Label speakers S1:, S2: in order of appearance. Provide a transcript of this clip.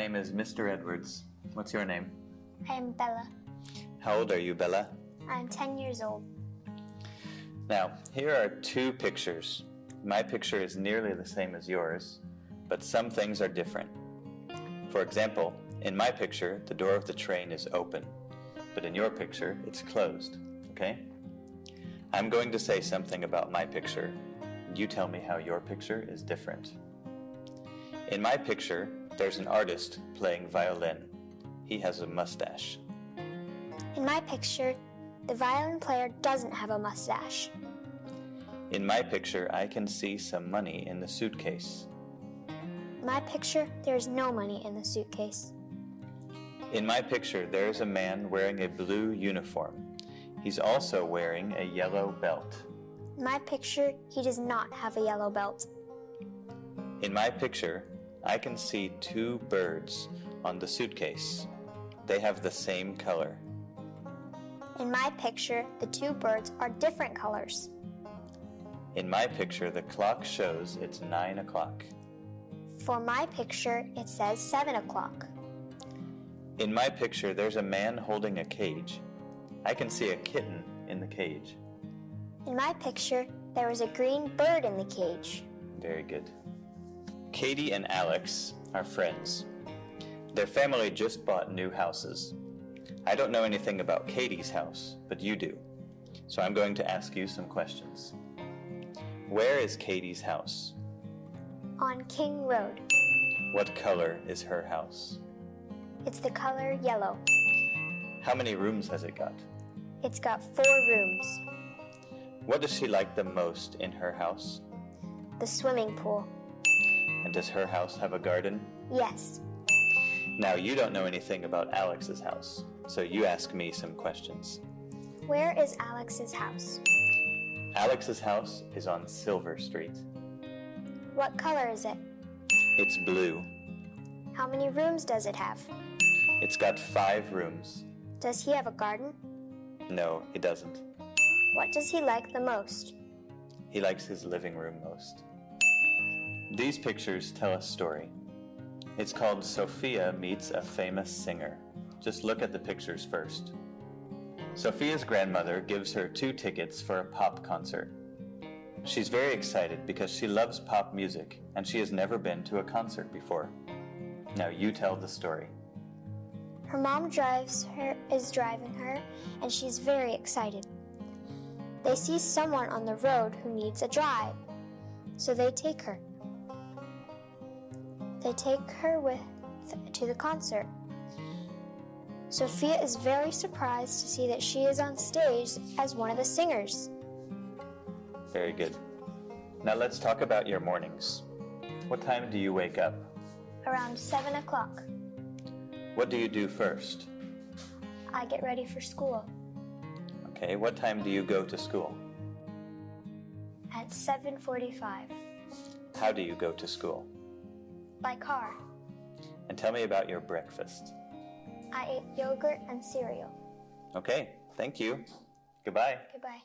S1: name is Mr. Edwards. What's your name?
S2: I am Bella.
S1: How old are you, Bella?
S2: I'm 10 years old.
S1: Now, here are two pictures. My picture is nearly the same as yours, but some things are different. For example, in my picture, the door of the train is open, but in your picture, it's closed, okay? I'm going to say something about my picture. You tell me how your picture is different. In my picture, there's an artist playing violin. He has a mustache.
S2: In my picture, the violin player doesn't have a mustache.
S1: In my picture, I can see some money in the suitcase.
S2: In my picture, there's no money in the suitcase.
S1: In my picture, there's a man wearing a blue uniform. He's also wearing a yellow belt.
S2: In my picture, he does not have a yellow belt.
S1: In my picture, I can see two birds on the suitcase. They have the same color.
S2: In my picture, the two birds are different colors.
S1: In my picture, the clock shows it's 9 o'clock.
S2: For my picture, it says 7 o'clock.
S1: In my picture, there's a man holding a cage. I can see a kitten in the cage.
S2: In my picture, there is a green bird in the cage.
S1: Very good. Katie and Alex are friends. Their family just bought new houses. I don't know anything about Katie's house, but you do. So I'm going to ask you some questions. Where is Katie's house?
S2: On King Road.
S1: What color is her house?
S2: It's the color yellow.
S1: How many rooms has it got?
S2: It's got 4 rooms.
S1: What does she like the most in her house?
S2: The swimming pool.
S1: And does her house have a garden?
S2: Yes.
S1: Now, you don't know anything about Alex's house, so you ask me some questions.
S2: Where is Alex's house?
S1: Alex's house is on Silver Street.
S2: What color is it?
S1: It's blue.
S2: How many rooms does it have?
S1: It's got 5 rooms.
S2: Does he have a garden?
S1: No, he doesn't.
S2: What does he like the most?
S1: He likes his living room most. These pictures tell a story. It's called Sophia Meets a Famous Singer. Just look at the pictures first. Sophia's grandmother gives her 2 tickets for a pop concert. She's very excited because she loves pop music and she has never been to a concert before. Now you tell the story.
S2: Her mom is driving her, and she's very excited. They see someone on the road who needs a ride, so they take her. They take her to the concert. Sophia is very surprised to see that she is on stage as one of the singers.
S1: Very good. Now let's talk about your mornings. What time do you wake up?
S2: Around 7 o'clock.
S1: What do you do first?
S2: I get ready for school.
S1: Okay, what time do you go to school?
S2: At 7:45.
S1: How do you go to school?
S2: By car.
S1: And tell me about your breakfast.
S2: I ate yogurt and cereal.
S1: Okay, thank you. Goodbye.
S2: Goodbye.